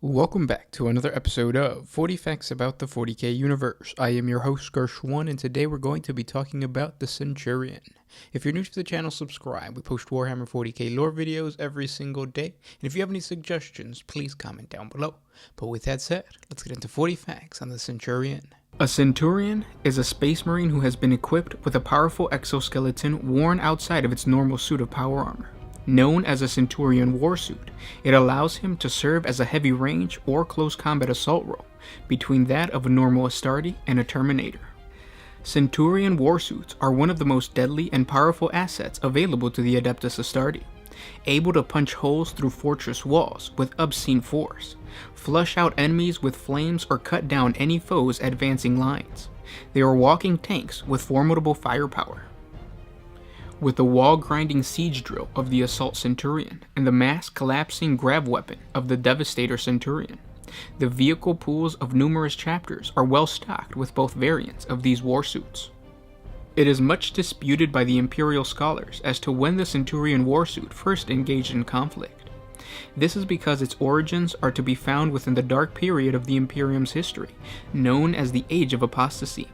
Welcome back to another episode of 40 Facts About the 40K Universe. I am your host, Gershwan, and today we're going to be talking about the Centurion. If you're new to the channel, subscribe. We post Warhammer 40K lore videos every single day, and if you have any suggestions, please comment down below. But with that said, let's get into 40 facts on the Centurion. A Centurion is a space marine who has been equipped with a powerful exoskeleton worn outside of its normal suit of power armor. Known as a Centurion warsuit, it allows him to serve as a heavy range or close combat assault role between that of a normal Astarte and a Terminator. Centurion warsuits are one of the most deadly and powerful assets available to the Adeptus Astarte, able to punch holes through fortress walls with obscene force, flush out enemies with flames, or cut down any foes' advancing lines. They are walking tanks with formidable firepower. With the wall-grinding siege drill of the Assault Centurion and the mass-collapsing grav weapon of the Devastator Centurion, the vehicle pools of numerous chapters are well stocked with both variants of these warsuits. It is much disputed by the imperial scholars as to when the Centurion warsuit first engaged in conflict. This is because its origins are to be found within the dark period of the Imperium's history, known as the Age of Apostasy.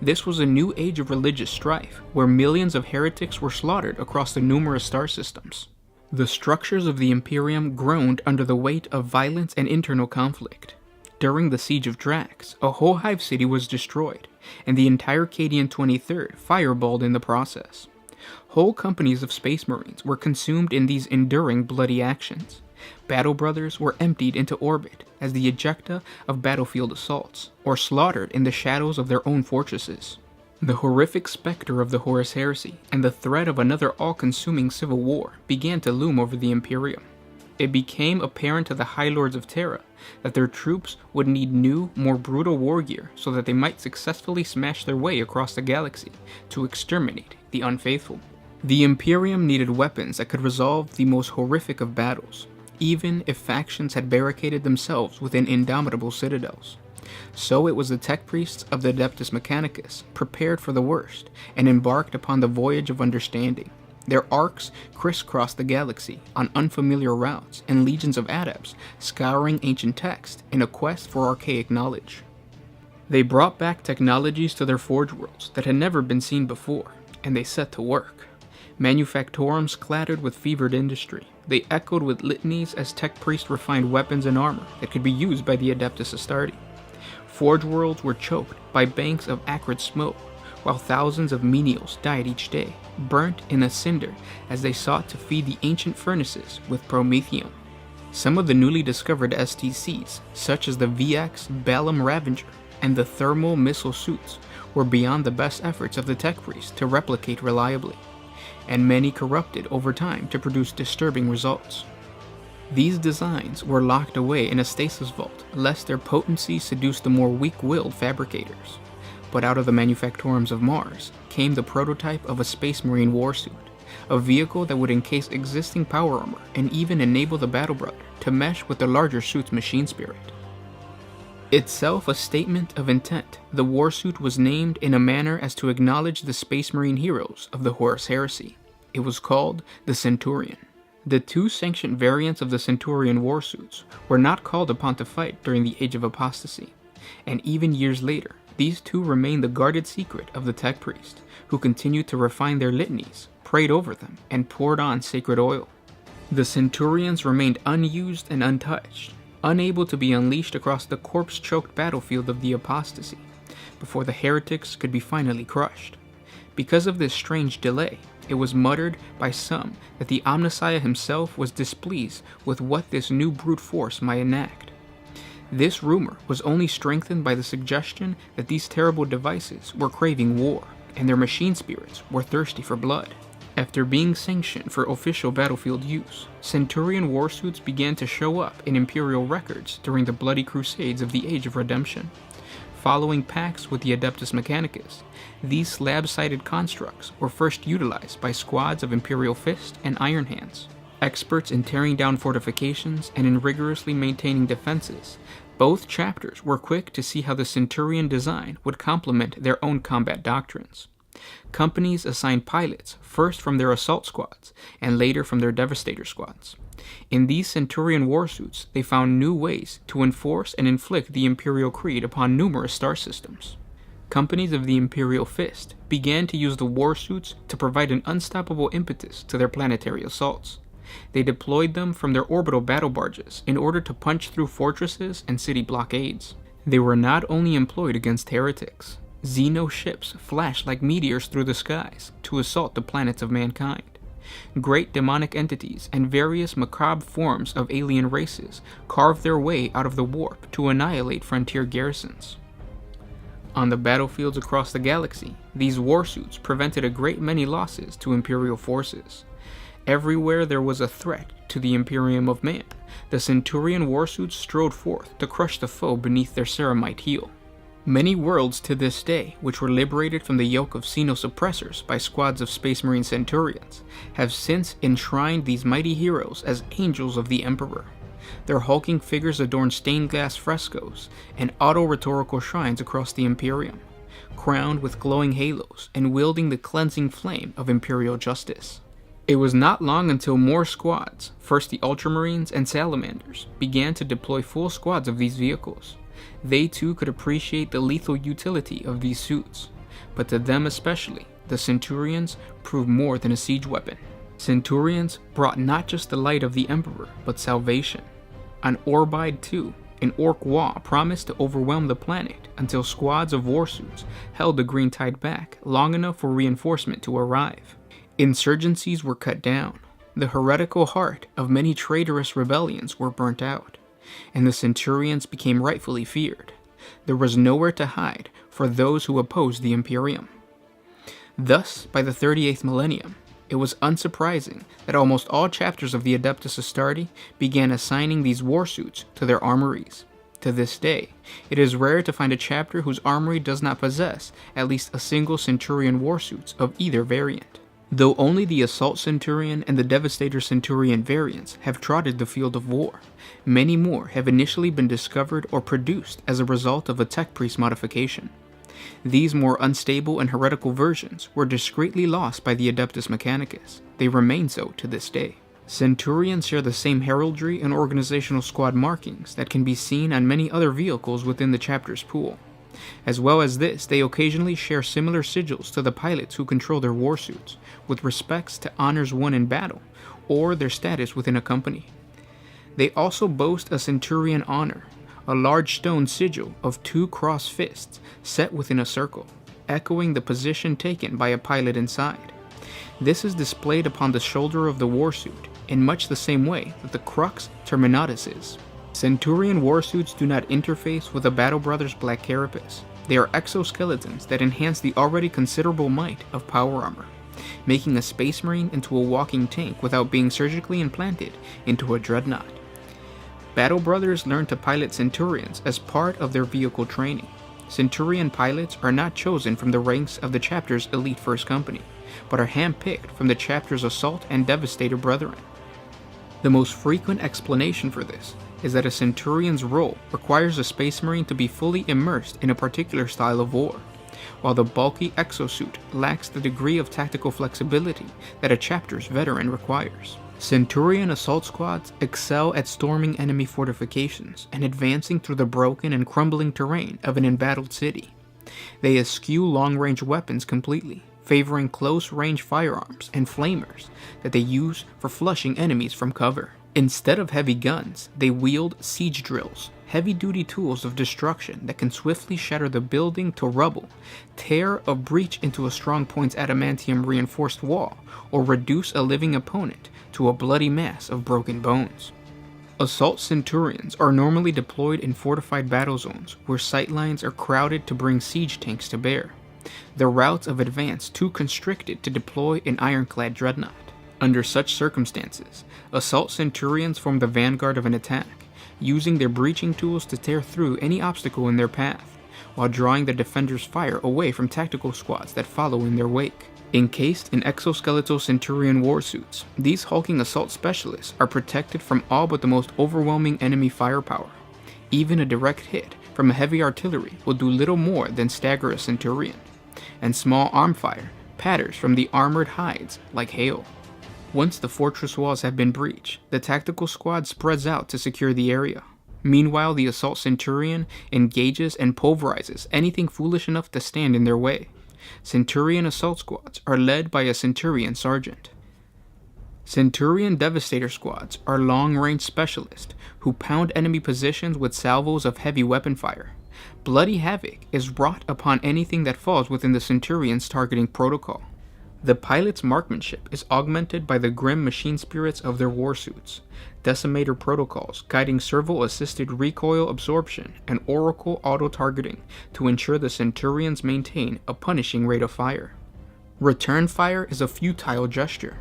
This was a new age of religious strife, where millions of heretics were slaughtered across the numerous star systems. The structures of the Imperium groaned under the weight of violence and internal conflict. During the Siege of Drax, a whole hive city was destroyed, and the entire Cadian 23rd fireballed in the process. Whole companies of space marines were consumed in these enduring bloody actions. Battle brothers were emptied into orbit as the ejecta of battlefield assaults, or slaughtered in the shadows of their own fortresses. The horrific specter of the Horus Heresy and the threat of another all-consuming civil war began to loom over the Imperium. It became apparent to the High Lords of Terra that their troops would need new, more brutal war gear so that they might successfully smash their way across the galaxy to exterminate the unfaithful. The Imperium needed weapons that could resolve the most horrific of battles, even if factions had barricaded themselves within indomitable citadels. So it was the tech priests of the Adeptus Mechanicus prepared for the worst and embarked upon the voyage of understanding. Their arcs crisscrossed the galaxy on unfamiliar routes, and legions of adepts scouring ancient text in a quest for archaic knowledge. They brought back technologies to their forge worlds that had never been seen before, and they set to work. Manufactorums clattered with fevered industry. They echoed with litanies as tech priests refined weapons and armor that could be used by the Adeptus Astarte. Forge worlds were choked by banks of acrid smoke, while thousands of menials died each day, burnt in a cinder as they sought to feed the ancient furnaces with promethium. Some of the newly discovered STCs, such as the VX Balaam Ravager and the thermal missile suits, were beyond the best efforts of the tech priests to replicate reliably, and many corrupted over time to produce disturbing results. These designs were locked away in a stasis vault, lest their potency seduce the more weak-willed fabricators. But out of the manufactorums of Mars came the prototype of a Space Marine warsuit, a vehicle that would encase existing power armor and even enable the Battle Brother to mesh with the larger suit's machine spirit. Itself a statement of intent, the warsuit was named in a manner as to acknowledge the Space Marine heroes of the Horus Heresy. It was called the Centurion. The two sanctioned variants of the Centurion warsuits were not called upon to fight during the Age of Apostasy, and even years later, these two remained the guarded secret of the tech priest, who continued to refine their litanies, prayed over them, and poured on sacred oil. The Centurions remained unused and untouched, unable to be unleashed across the corpse-choked battlefield of the apostasy, before the heretics could be finally crushed. Because of this strange delay, it was muttered by some that the Omnissiah himself was displeased with what this new brute force might enact. This rumor was only strengthened by the suggestion that these terrible devices were craving war, and their machine spirits were thirsty for blood. After being sanctioned for official battlefield use, Centurion warsuits began to show up in Imperial records during the bloody crusades of the Age of Redemption. Following pacts with the Adeptus Mechanicus, these slab-sided constructs were first utilized by squads of Imperial Fist and Iron Hands. Experts in tearing down fortifications and in rigorously maintaining defenses, both chapters were quick to see how the Centurion design would complement their own combat doctrines. Companies assigned pilots first from their assault squads and later from their Devastator squads. In these Centurion warsuits, they found new ways to enforce and inflict the Imperial Creed upon numerous star systems. Companies of the Imperial Fist began to use the warsuits to provide an unstoppable impetus to their planetary assaults. They deployed them from their orbital battle barges in order to punch through fortresses and city blockades. They were not only employed against heretics. Xeno ships flashed like meteors through the skies to assault the planets of mankind. Great demonic entities and various macabre forms of alien races carved their way out of the warp to annihilate frontier garrisons. On the battlefields across the galaxy, these warsuits prevented a great many losses to Imperial forces. Everywhere there was a threat to the Imperium of Man, the Centurion warsuits strode forth to crush the foe beneath their ceramite heel. Many worlds to this day, which were liberated from the yoke of xenosuppressors by squads of Space Marine Centurions, have since enshrined these mighty heroes as angels of the Emperor. Their hulking figures adorn stained glass frescoes and auto-rhetorical shrines across the Imperium, crowned with glowing halos and wielding the cleansing flame of Imperial justice. It was not long until more squads, first the Ultramarines and Salamanders, began to deploy full squads of these vehicles. They too could appreciate the lethal utility of these suits, but to them especially, the Centurions proved more than a siege weapon. Centurions brought not just the light of the Emperor, but salvation. On Orbide 2, an Orc wall promised to overwhelm the planet until squads of warsuits held the Green Tide back long enough for reinforcement to arrive. Insurgencies were cut down, the heretical heart of many traitorous rebellions were burnt out, and the Centurions became rightfully feared. There was nowhere to hide for those who opposed the Imperium. Thus, by the 38th millennium, it was unsurprising that almost all chapters of the Adeptus Astartes began assigning these warsuits to their armories. To this day, it is rare to find a chapter whose armory does not possess at least a single Centurion warsuits of either variant. Though only the Assault Centurion and the Devastator Centurion variants have trotted the field of war, many more have initially been discovered or produced as a result of a tech priest modification. These more unstable and heretical versions were discreetly lost by the Adeptus Mechanicus. They remain so to this day. Centurions share the same heraldry and organizational squad markings that can be seen on many other vehicles within the chapter's pool. As well as this, they occasionally share similar sigils to the pilots who control their warsuits, with respects to honors won in battle, or their status within a company. They also boast a Centurion honor, a large stone sigil of 2 crossed fists set within a circle, echoing the position taken by a pilot inside. This is displayed upon the shoulder of the warsuit, in much the same way that the Crux Terminatus is. Centurion warsuits do not interface with the Battle Brothers' Black Carapace. They are exoskeletons that enhance the already considerable might of power armor, making a Space Marine into a walking tank without being surgically implanted into a dreadnought. Battle Brothers learn to pilot Centurions as part of their vehicle training. Centurion pilots are not chosen from the ranks of the chapter's elite first company, but are handpicked from the chapter's Assault and Devastator brethren. The most frequent explanation for this is that a Centurion's role requires a Space Marine to be fully immersed in a particular style of war, while the bulky exosuit lacks the degree of tactical flexibility that a chapter's veteran requires. Centurion assault squads excel at storming enemy fortifications and advancing through the broken and crumbling terrain of an embattled city. They eschew long-range weapons completely, favoring close-range firearms and flamers that they use for flushing enemies from cover. Instead of heavy guns, they wield siege drills, heavy-duty tools of destruction that can swiftly shatter the building to rubble, tear a breach into a strong point's adamantium-reinforced wall, or reduce a living opponent to a bloody mass of broken bones. Assault Centurions are normally deployed in fortified battle zones where sightlines are crowded to bring siege tanks to bear. The routes of advance too constricted to deploy an ironclad dreadnought. Under such circumstances, Assault Centurions form the vanguard of an attack, using their breaching tools to tear through any obstacle in their path, while drawing the defender's fire away from tactical squads that follow in their wake. Encased in exoskeletal Centurion warsuits, these hulking assault specialists are protected from all but the most overwhelming enemy firepower. Even a direct hit from a heavy artillery will do little more than stagger a Centurion. and small arm fire patters from the armored hides like hail. Once the fortress walls have been breached, the tactical squad spreads out to secure the area. Meanwhile, the assault Centurion engages and pulverizes anything foolish enough to stand in their way. Centurion assault squads are led by a Centurion sergeant. Centurion Devastator squads are long-range specialists who pound enemy positions with salvos of heavy weapon fire. Bloody havoc is wrought upon anything that falls within the Centurion's targeting protocol. The pilot's marksmanship is augmented by the grim machine spirits of their warsuits, decimator protocols guiding servo-assisted recoil absorption and oracle auto-targeting to ensure the Centurions maintain a punishing rate of fire. Return fire is a futile gesture,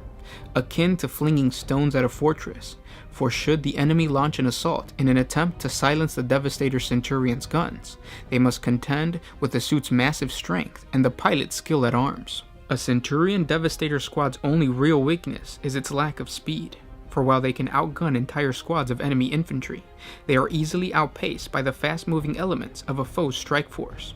akin to flinging stones at a fortress, for should the enemy launch an assault in an attempt to silence the Devastator Centurion's guns, they must contend with the suit's massive strength and the pilot's skill at arms. A Centurion Devastator squad's only real weakness is its lack of speed, for while they can outgun entire squads of enemy infantry, they are easily outpaced by the fast-moving elements of a foe's strike force.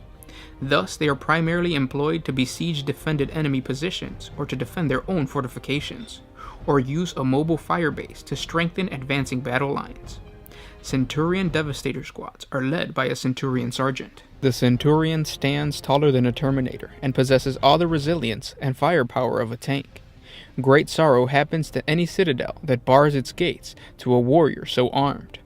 Thus, they are primarily employed to besiege defended enemy positions or to defend their own fortifications, or use a mobile fire base to strengthen advancing battle lines. Centurion Devastator squads are led by a Centurion sergeant. The Centurion stands taller than a Terminator and possesses all the resilience and firepower of a tank. Great sorrow happens to any citadel that bars its gates to a warrior so armed.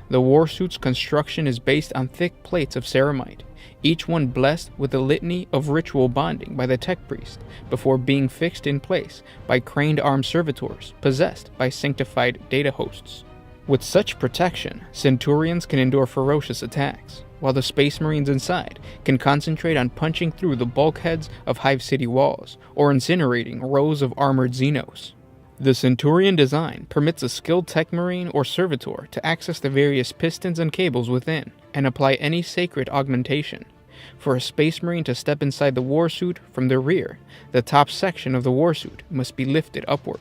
The warsuit's construction is based on thick plates of ceramite, each one blessed with a litany of ritual bonding by the tech priest before being fixed in place by craned armed servitors possessed by sanctified data hosts. With such protection, Centurions can endure ferocious attacks, while the Space Marines inside can concentrate on punching through the bulkheads of Hive City walls or incinerating rows of armored Xenos. The Centurion design permits a skilled tech marine or servitor to access the various pistons and cables within and apply any sacred augmentation. For a Space Marine to step inside the warsuit from the rear, the top section of the warsuit must be lifted upward.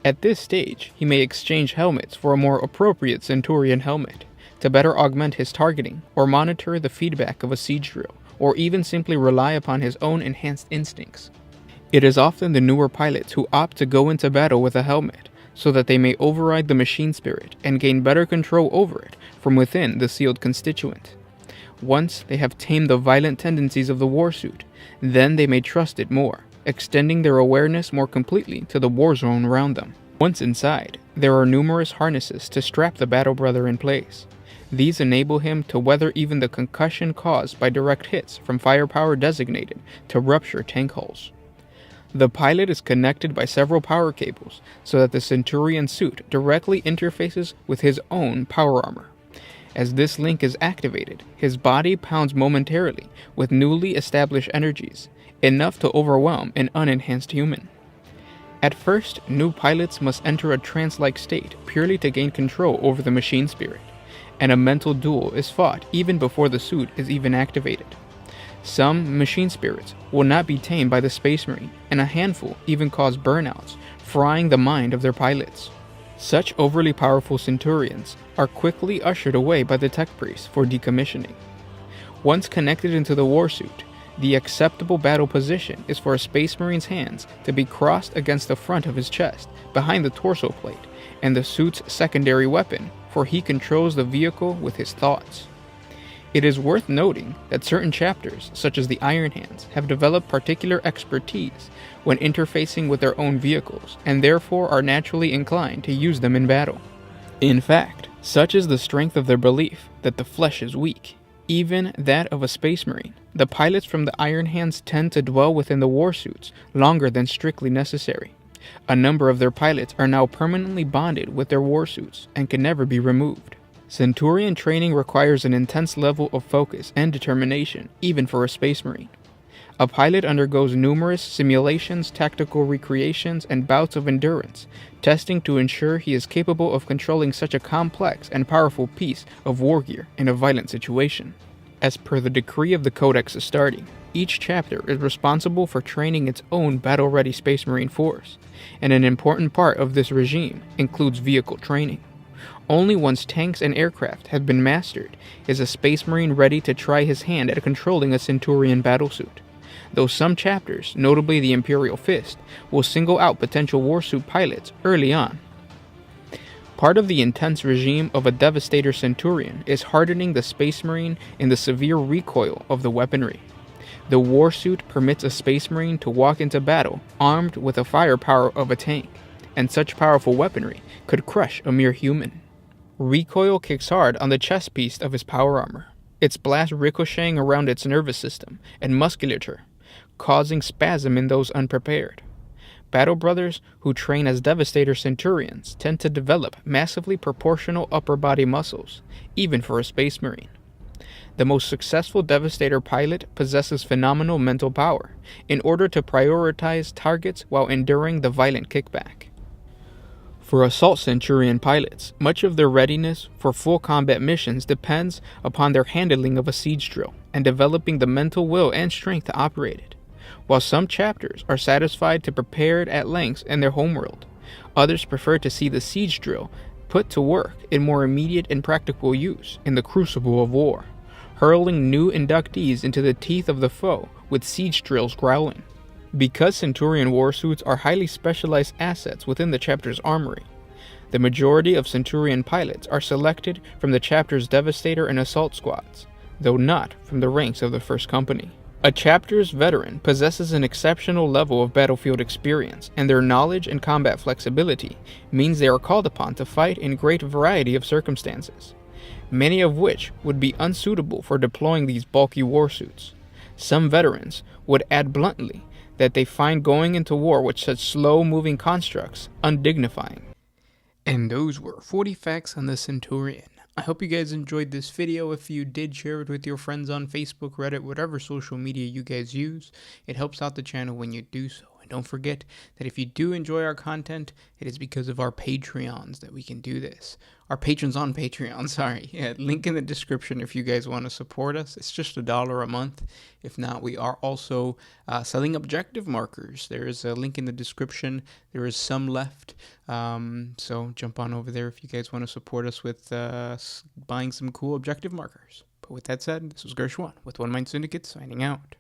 At this stage, he may exchange helmets for a more appropriate Centurion helmet to better augment his targeting or monitor the feedback of a siege drill, or even simply rely upon his own enhanced instincts. It is often the newer pilots who opt to go into battle with a helmet so that they may override the machine spirit and gain better control over it from within the sealed constituent. Once they have tamed the violent tendencies of the warsuit, then they may trust it more, extending their awareness more completely to the war zone around them. Once inside, there are numerous harnesses to strap the battle brother in place. These enable him to weather even the concussion caused by direct hits from firepower designated to rupture tank hulls. The pilot is connected by several power cables so that the Centurion suit directly interfaces with his own power armor. As this link is activated, his body pounds momentarily with newly established energies, enough to overwhelm an unenhanced human. At first, new pilots must enter a trance-like state purely to gain control over the machine spirit, and a mental duel is fought even before the suit is even activated. Some machine spirits will not be tamed by the Space Marine, and a handful even cause burnouts, frying the mind of their pilots. Such overly powerful Centurions are quickly ushered away by the tech priest for decommissioning. Once connected into the warsuit, the acceptable battle position is for a Space Marine's hands to be crossed against the front of his chest, behind the torso plate, and the suit's secondary weapon, for he controls the vehicle with his thoughts. It is worth noting that certain chapters, such as the Iron Hands, have developed particular expertise when interfacing with their own vehicles, and therefore are naturally inclined to use them in battle. In fact, such is the strength of their belief that the flesh is weak, even that of a Space Marine. The pilots from the Iron Hands tend to dwell within the warsuits longer than strictly necessary. A number of their pilots are now permanently bonded with their warsuits and can never be removed. Centurion training requires an intense level of focus and determination, even for a Space Marine. A pilot undergoes numerous simulations, tactical recreations, and bouts of endurance, testing to ensure he is capable of controlling such a complex and powerful piece of war gear in a violent situation. As per the decree of the Codex Astartes, each chapter is responsible for training its own battle-ready Space Marine force, and an important part of this regime includes vehicle training. Only once tanks and aircraft have been mastered is a Space Marine ready to try his hand at controlling a Centurion battlesuit. though some chapters, notably the Imperial Fist, will single out potential warsuit pilots early on. Part of the intense regime of a Devastator Centurion is hardening the Space Marine in the severe recoil of the weaponry. The warsuit permits a Space Marine to walk into battle armed with the firepower of a tank, and such powerful weaponry could crush a mere human. Recoil kicks hard on the chest piece of his power armor, its blast ricocheting around its nervous system and musculature, causing spasm in those unprepared. Battle brothers who train as Devastator Centurions tend to develop massively proportional upper body muscles, even for a Space Marine. The most successful Devastator pilot possesses phenomenal mental power in order to prioritize targets while enduring the violent kickback. For Assault Centurion pilots, much of their readiness for full combat missions depends upon their handling of a siege drill and developing the mental will and strength to operate it. While some chapters are satisfied to prepare it at length in their homeworld, others prefer to see the siege drill put to work in more immediate and practical use in the crucible of war, hurling new inductees into the teeth of the foe with siege drills growling. Because Centurion warsuits are highly specialized assets within the chapter's armory, the majority of Centurion pilots are selected from the chapter's Devastator and Assault squads, though not from the ranks of the First Company. A chapter's veteran possesses an exceptional level of battlefield experience, and their knowledge and combat flexibility means they are called upon to fight in great variety of circumstances, many of which would be unsuitable for deploying these bulky warsuits. Some veterans would add bluntly that they find going into war with such slow-moving constructs undignifying. And those were 40 facts on the Centurion. I hope you guys enjoyed this video. If you did, share it with your friends on Facebook, Reddit, whatever social media you guys use. It helps out the channel when you do so. And don't forget that if you do enjoy our content, it is because of our Patreons that we can do this. Our patrons on Patreon, sorry. Yeah, link in the description if you guys want to support us. It's just $1 a month. If not, we are also selling objective markers. There is a link in the description. There is some left. So jump on over there if you guys want to support us with buying some cool objective markers. But with that said, this was Gershwan with One Mind Syndicate signing out.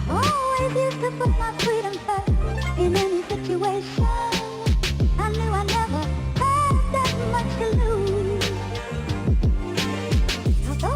Always used to put my freedom first in any situation.